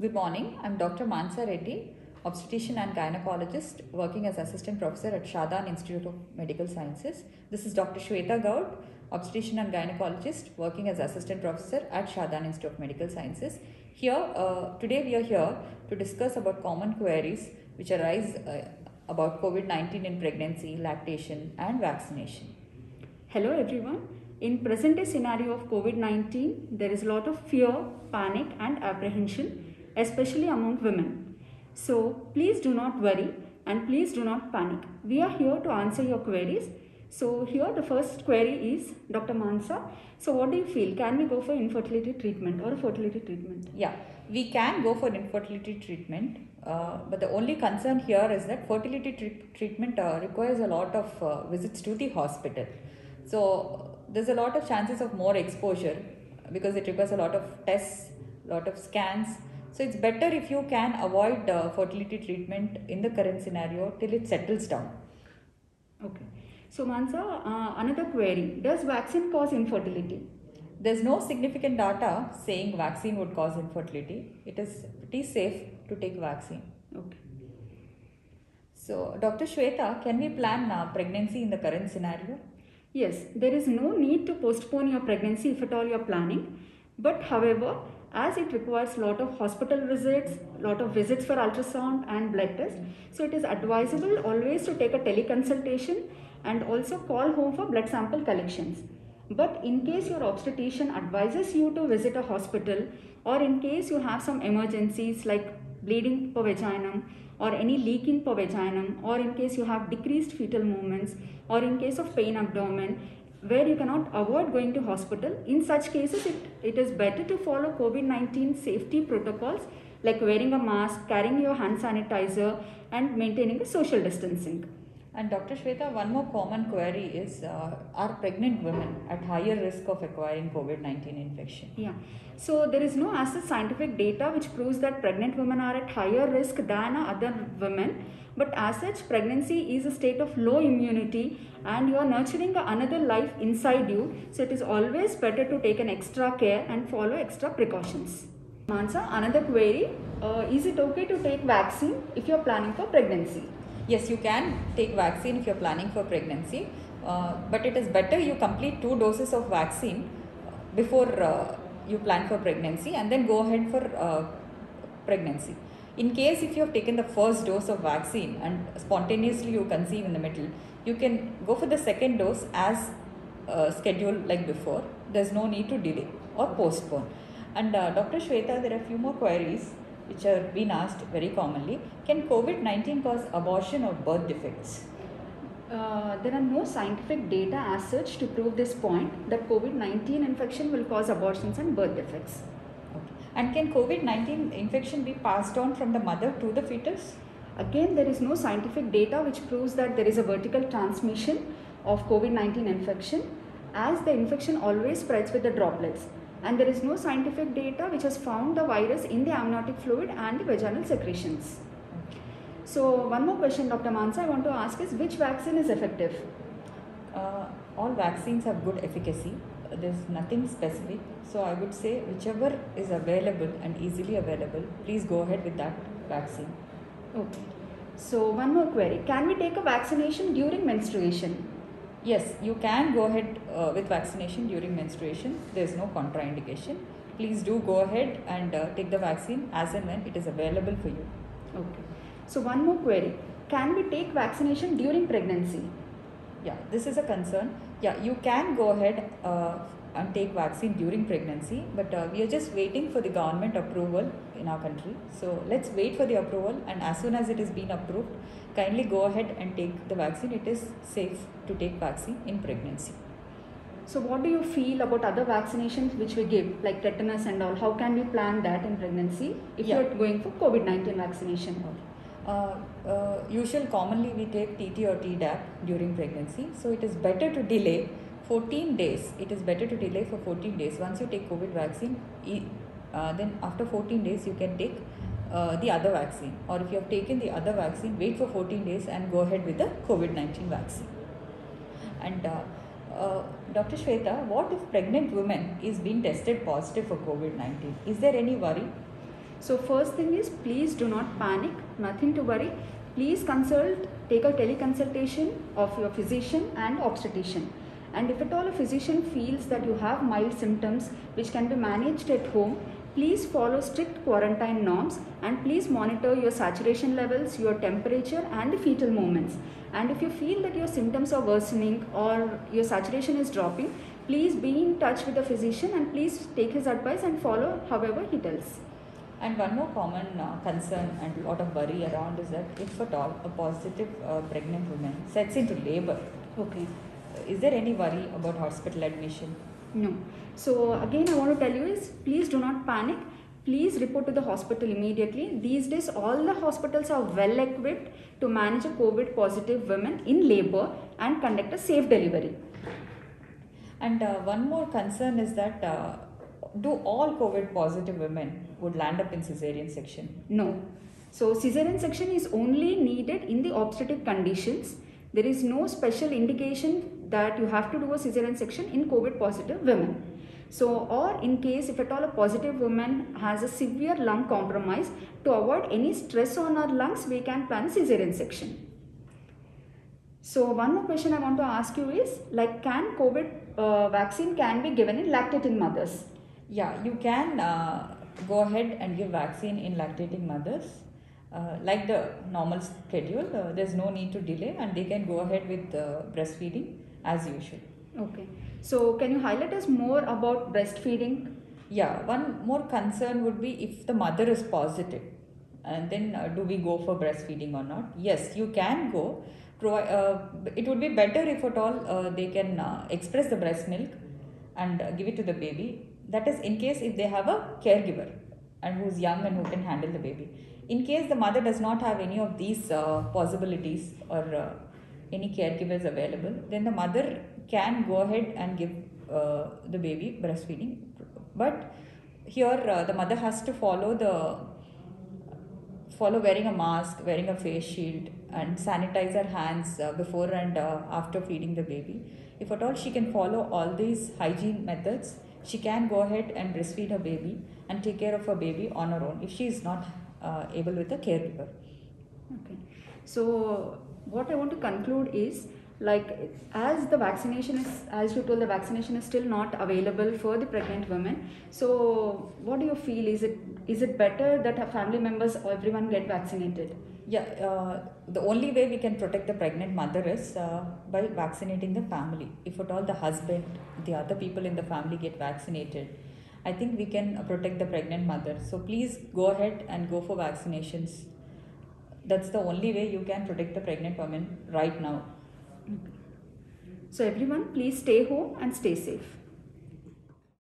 Good morning. I'm Dr. Mansa Reddy, obstetrician and gynecologist working as assistant professor at Shadhan Institute of Medical Sciences. This is Dr. Shweta Gaud, obstetrician and gynecologist working as assistant professor at Shadhan Institute of Medical Sciences. Today we are here to discuss about common queries which arise about COVID-19 in pregnancy, lactation and vaccination. Hello everyone. In present day scenario of COVID-19, there is a lot of fear, panic and apprehension, especially among women. So please do not worry and please do not panic. We are here to answer your queries. So here the first query is, Dr. Mansa, so what do you feel? Can we go for infertility treatment or fertility treatment? Yeah, we can go for infertility treatment, but the only concern here is that fertility treatment requires a lot of visits to the hospital. So there's a lot of chances of more exposure because it requires a lot of tests, a lot of scans. So it's better if you can avoid fertility treatment in the current scenario till it settles down. Okay. So Mansa, another query, does vaccine cause infertility? There's no significant data saying vaccine would cause infertility. It is pretty safe to take vaccine. Okay. So Dr. Shweta, can we plan pregnancy in the current scenario? Yes, there is no need to postpone your pregnancy if at all you are planning. But however, as it requires a lot of hospital visits, lot of visits for ultrasound and blood test, so it is advisable always to take a teleconsultation and also call home for blood sample collections. But in case your obstetrician advises you to visit a hospital, or in case you have some emergencies like bleeding per vaginum or any leak in per vaginum, or in case you have decreased fetal movements, or in case of pain abdomen where you cannot avoid going to hospital, in such cases it is better to follow COVID-19 safety protocols like wearing a mask, carrying your hand sanitizer and maintaining the social distancing. And Dr. Shweta, one more common query is, are pregnant women at higher risk of acquiring COVID-19 infection? Yeah, so there is no as such scientific data which proves that pregnant women are at higher risk than other women. But as such, pregnancy is a state of low immunity and you are nurturing another life inside you. So it is always better to take an extra care and follow extra precautions. Mansa, another query, is it okay to take vaccine if you are planning for pregnancy? Yes, you can take vaccine if you're planning for pregnancy, but it is better you complete 2 doses of vaccine before you plan for pregnancy and then go ahead for pregnancy. In case if you have taken the first dose of vaccine and spontaneously you conceive in the middle, you can go for the second dose as scheduled like before. There's no need to delay or postpone. And Dr. Shweta, there are a few more queries which are being asked very commonly. Can COVID-19 cause abortion or birth defects? There are no scientific data as such to prove this point that COVID-19 infection will cause abortions and birth defects. Okay. And can COVID-19 infection be passed on from the mother to the fetus? Again, there is no scientific data which proves that there is a vertical transmission of COVID-19 infection, as the infection always spreads with the droplets. And there is no scientific data which has found the virus in the amniotic fluid and the vaginal secretions. So one more question, Dr. Mansa, I want to ask is, which vaccine is effective? All vaccines have good efficacy. There's nothing specific. So I would say whichever is available and easily available, please go ahead with that vaccine. Okay. So one more query, can we take a vaccination during menstruation? Yes, you can go ahead with vaccination during menstruation. There is no contraindication. Please do go ahead and take the vaccine as and when it is available for you. Okay. So one more query. Can we take vaccination during pregnancy? Yeah, this is a concern. Yeah, you can go ahead and take vaccine during pregnancy, but we are just waiting for the government approval in our country. So let's wait for the approval, and as soon as it is been approved, kindly go ahead and take the vaccine. It is safe to take vaccine in pregnancy. So what do you feel about other vaccinations which we give, like tetanus and all? How can we plan that in pregnancy if you are going for COVID-19 vaccination? Commonly we take TT or Tdap during pregnancy. So it is better to delay 14 days. It is better to delay for 14 days. Once you take COVID vaccine, then after 14 days you can take the other vaccine. Or if you have taken the other vaccine, wait for 14 days and go ahead with the COVID-19 vaccine. And Dr. Shweta, what if pregnant woman is being tested positive for COVID-19? Is there any worry? So first thing is, please do not panic, nothing to worry. Please take a teleconsultation of your physician and obstetrician. And if at all a physician feels that you have mild symptoms which can be managed at home, please follow strict quarantine norms and please monitor your saturation levels, your temperature and the fetal movements. And if you feel that your symptoms are worsening or your saturation is dropping, please be in touch with the physician and please take his advice and follow however he tells. And one more common concern and a lot of worry around is that if at all a positive pregnant woman sets into labor, Okay. is there any worry about hospital admission? No. So again I want to tell you is, please do not panic. Please report to the hospital immediately. These days all the hospitals are well equipped to manage a COVID positive women in labor and conduct a safe delivery. And one more concern is that do all COVID positive women would land up in cesarean section? No. So cesarean section is only needed in the obstetric conditions. There is no special indication that you have to do a cesarean section in COVID positive women. So, or in case if at all a positive woman has a severe lung compromise, to avoid any stress on her lungs, we can plan a cesarean section. So one more question I want to ask you is, like, can COVID vaccine can be given in lactating mothers? Yeah, you can go ahead and give vaccine in lactating mothers. Like the normal schedule, there's no need to delay and they can go ahead with breastfeeding as usual. Okay. So can you highlight us more about breastfeeding? Yeah, one more concern would be if the mother is positive and then do we go for breastfeeding or not? Yes, you can go. It would be better if at all they can express the breast milk and give it to the baby. That is in case if they have a caregiver and who's young and who can handle the baby. In case the mother does not have any of these possibilities or any caregivers available, then the mother can go ahead and give the baby breastfeeding. But here the mother has to follow wearing a mask, wearing a face shield and sanitize her hands before and after feeding the baby. If at all she can follow all these hygiene methods, she can go ahead and breastfeed her baby and take care of her baby on her own if she is not able with a caregiver. Okay. So what I want to conclude is, like, as the vaccination is, as you told, the vaccination is still not available for the pregnant women. So what do you feel? Is it better that her family members or everyone get vaccinated? Yeah, the only way we can protect the pregnant mother is by vaccinating the family. If at all the husband, the other people in the family get vaccinated, I think we can protect the pregnant mother. So please go ahead and go for vaccinations. That's the only way you can protect the pregnant women right now. Okay. So everyone, please stay home and stay safe.